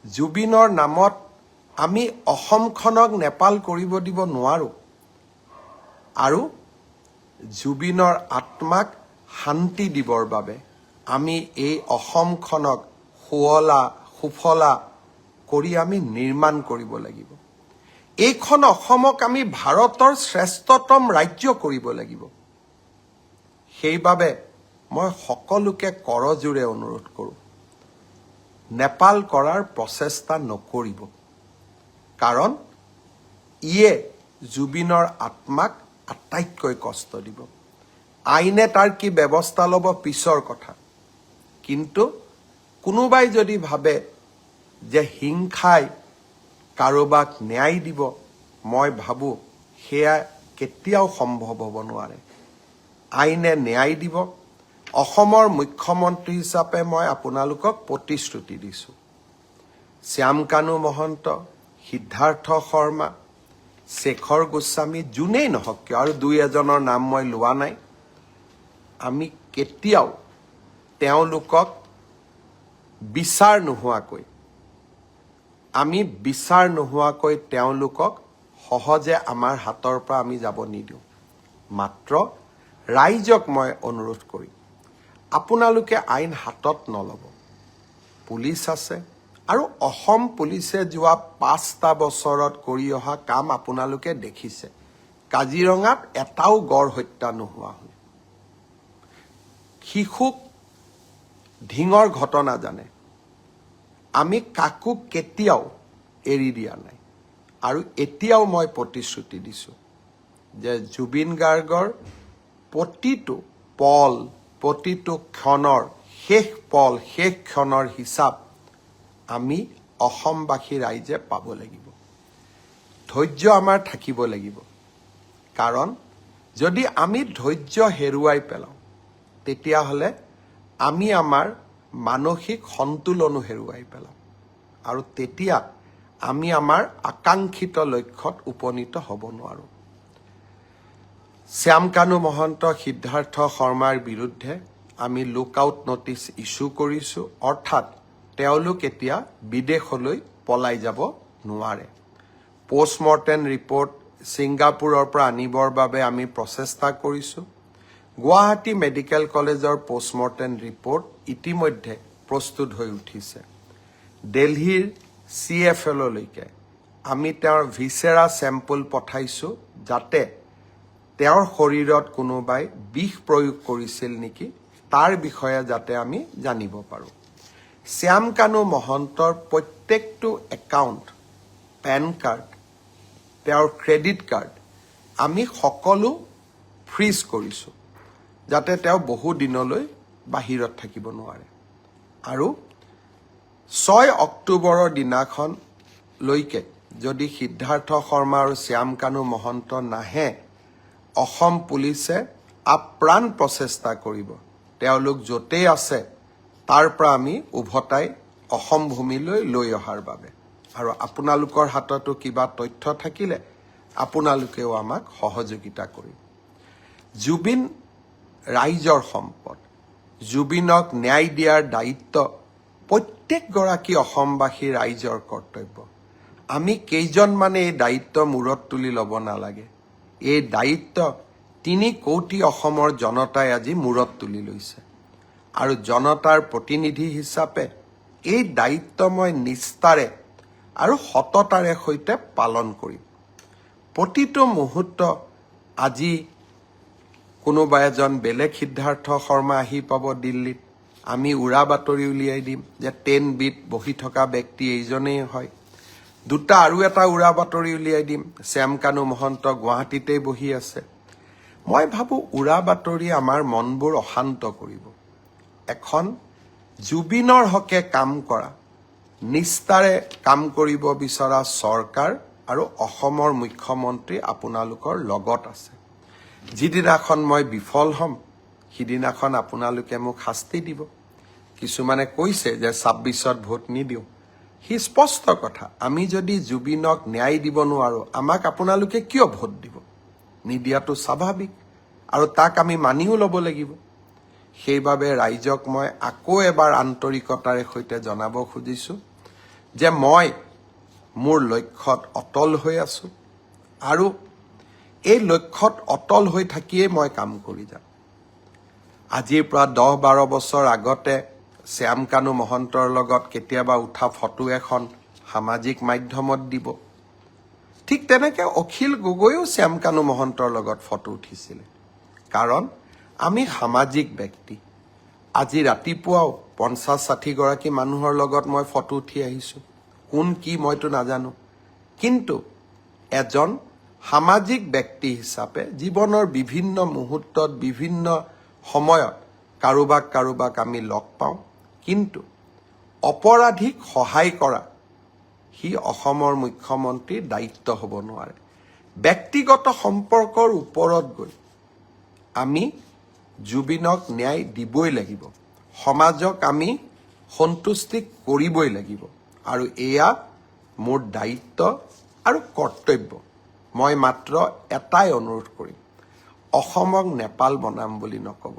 জুবিনৰ নামত আমি অসমখনক নেপাল কৰিব দিব নোৱাৰো আৰু জুবিনৰ আত্মাক শান্তি দিবৰ বাবে আমি এই অসমখনক সুৱলা সুফলা কৰি আমি নিৰ্মাণ কৰিব লাগিব। এইখন অসমক আমি ভাৰতৰ শ্ৰেষ্ঠতম ৰাজ্য কৰিব লাগিব। সেইবাবে মই সকলোকে কৰজোৰে অনুৰোধ কৰোঁ, নেপাল কৰাৰ প্ৰচেষ্টা নকৰিব, কাৰণ ইয়ে জুবিনৰ আত্মাক আটাইতকৈ কষ্ট দিব। আইনে তাৰ কি ব্যৱস্থা ল'ব পিছৰ কথা, কিন্তু কোনোবাই যদি ভাবে যে হিংসাই কাৰোবাক ন্যায় দিব, মই ভাবোঁ সেয়া কেতিয়াও সম্ভৱ হ'ব নোৱাৰে। আইনে ন্যায় দিব। অসমৰ মুখ্যমন্ত্ৰী হিচাপে মই আপোনালোকক প্ৰতিশ্ৰুতি দিছোঁ, শ্যামকানু মহন্ত, সিদ্ধাৰ্থ শৰ্মা, শেখৰ গোস্বামী, যোনেই নহওক কিয়, আৰু দুই এজনৰ নাম মই লোৱা নাই, আমি কেতিয়াও তেওঁলোকক বিচাৰ নোহোৱাকৈ তেওঁলোকক সহজে আমাৰ হাতৰ পৰা আমি যাব নিদিওঁ। মাত্ৰ ৰাইজক মই অনুৰোধ কৰিম, আপোনালোকে আইন হাতত নল'ব। পুলিচ আছে, আৰু অসম পুলিচে যোৱা 5টা বছৰত কৰি অহা কাম আপোনালোকে দেখিছে। কাজিৰঙাত এটাও গড় হত্যা নোহোৱা হ'ল। শিশুক ঢিঙৰ ঘটনা জানে, আমি কাকো কেতিয়াও এৰি দিয়া নাই। আৰু এতিয়াও মই প্ৰতিশ্ৰুতি দিছোঁ যে জুবিন গাৰ্গৰ প্ৰতিটো পল, প্ৰতিটো ক্ষণৰ শেষ ক্ষণৰ হিচাপ আমি অসমবাসী ৰাইজে পাব লাগিব। ধৈৰ্য আমাৰ থাকিব লাগিব, কাৰণ যদি আমি ধৈৰ্য হেৰুৱাই পেলাওঁ তেতিয়াহ'লে আমি আমাৰ মানসিক সন্তুলনো হেৰুৱাই পেলাম, আৰু তেতিয়া আমি আমাৰ আকাংক্ষিত লক্ষ্যত উপনীত হ'ব নোৱাৰোঁ। শ্যামকানু মহন্ত, সিদ্ধাৰ্থ শৰ্মাৰ বিৰুদ্ধে আমি লুকআউট নটিচ ইছ্যু কৰিছোঁ, অৰ্থাৎ তেওঁলোক এতিয়া বিদেশলৈ পলাই যাব নোৱাৰে। পষ্টমৰ্টেম ৰিপৰ্ট ছিংগাপুৰৰ পৰা আনিবৰ বাবে আমি প্ৰচেষ্টা কৰিছোঁ। গুৱাহাটী মেডিকেল কলেজৰ পষ্টমৰ্টেম ৰিপৰ্ট ইতিমধ্যে প্ৰস্তুত হৈ উঠিছে। দিল্লীৰ CFLলৈকে আমি তেওঁৰ ভিছেৰা চেম্পল পঠাইছোঁ, যাতে তেওঁৰ শৰীৰত কোনোবাই বিষ প্ৰয়োগ কৰিছিল নেকি তাৰ বিষয়ে যাতে আমি জানিব পাৰোঁ। শ্যামকানু মহন্তৰ প্ৰত্যেকটো একাউণ্ট, পেন কাৰ্ড, তেওঁৰ ক্ৰেডিট কাৰ্ড আমি সকলো ফ্ৰিজ কৰিছোঁ, যাতে তেওঁ বহু দিনলৈ বাহিৰত থাকিব নোৱাৰে। আৰু 6 অক্টোবৰৰ দিনাখনলৈকে যদি সিদ্ধাৰ্থ শৰ্মা আৰু শ্যামকানু মহন্ত নাহে, অসম পুলিচে আপ্ৰাণ প্ৰচেষ্টা কৰিব তেওঁলোক য'তেই আছে তাৰ পৰা আমি উভতাই অসম ভূমিলৈ লৈ অহাৰ বাবে। আৰু আপোনালোকৰ হাততো কিবা তথ্য থাকিলে আপোনালোকেও আমাক সহযোগিতা কৰিব। জুবিন ৰাইজৰ সম্পদ। জুবিনক ন্যায় দিয়াৰ দায়িত্ব প্ৰত্যেকগৰাকী অসমবাসী ৰাইজৰ কৰ্তব্য। আমি কেইজনমানে এই দায়িত্ব মূৰত তুলি ল'ব নালাগে। এই দায়িত্ব 3 কোটি অসমৰ জনতাই আজি মূৰত তুলি লৈছে, আৰু জনতাৰ প্ৰতিনিধি হিচাপে এই দায়িত্ব মই নিষ্ঠাৰে আৰু সততাৰে সৈতে পালন কৰিম। প্ৰতিটো মুহূৰ্ত আজি কোনোবা এজন বেলেগ সিদ্ধাৰ্থ শৰ্মা আহি পাব দিল্লীত, আমি উৰা বাতৰি উলিয়াই দিম যে 10Bত বহি থকা ব্যক্তি এইজনেই হয়। আৰু এটা উৰা বাতৰি উলিয়াই দিম, শ্যামকানু মহন্ত গুৱাহাটীতেই বহি আছে। মই ভাবোঁ উৰা বাতৰি আমাৰ মনবোৰ অশান্ত কৰিব। এখন জুবিনৰ হকে কাম কৰা, নিষ্ঠাৰে কাম কৰিব বিচৰা চৰকাৰ আৰু অসমৰ মুখ্যমন্ত্ৰী আপোনালোকৰ লগত আছে। যিদিনাখন মই বিফল হ'ম, সিদিনাখন আপোনালোকে মোক শাস্তি দিব। কিছুমানে কৈছে যে 26ত ভোট নিদিওঁ। সি স্পষ্ট কথা, আমি যদি জুবিনক ন্যায় দিব নোৱাৰোঁ, আমাক আপোনালোকে কিয় ভোট দিব? নিদিয়াটো স্বাভাৱিক, আৰু তাক আমি মানিও ল'ব লাগিব। সেইবাবে ৰাইজক মই আকৌ এবাৰ আন্তৰিকতাৰে সৈতে জনাব খুজিছোঁ যে মই মোৰ লক্ষ্যত অটল হৈ আছোঁ আৰু এই লক্ষ্যত অটল হৈ থাকিয়েই মই কাম কৰি যাম। আজিৰ পৰা 10-12 বছৰ আগতে শ্যামকানু মহন্তৰ লগত কেতিয়াবা উঠা ফটো এখন সামাজিক মাধ্যমত দিব। ঠিক তেনেকৈ অখিল গগৈও শ্যামকানু মহন্তৰ লগত ফটো উঠিছিলে। কাৰণ আমি সামাজিক ব্যক্তি। আজি ৰাতিপুৱাও 50-60 গৰাকী মানুহৰ লগত মই ফটো উঠি আহিছোঁ। কোন কি মইতো নাজানো, কিন্তু এজন সামাজিক ব্যক্তি হিচাপে জীৱনৰ বিভিন্ন মুহূৰ্তত বিভিন্ন সময়ত কাৰোবাক আমি লগ পাওঁ, কিন্তু অপৰাধীক সহায় কৰা সি অসমৰ মুখ্যমন্ত্ৰীৰ দায়িত্ব হ'ব নোৱাৰে। ব্যক্তিগত সম্পৰ্কৰ ওপৰত গৈ আমি জুবিনক ন্যায় দিবই লাগিব, সমাজক আমি সন্তুষ্টি কৰিবই লাগিব, আৰু এয়া মোৰ দায়িত্ব আৰু কৰ্তব্য। মই মাত্ৰ এটাই অনুৰোধ কৰিম, অসমক নেপাল বনাম বুলি নক'ব,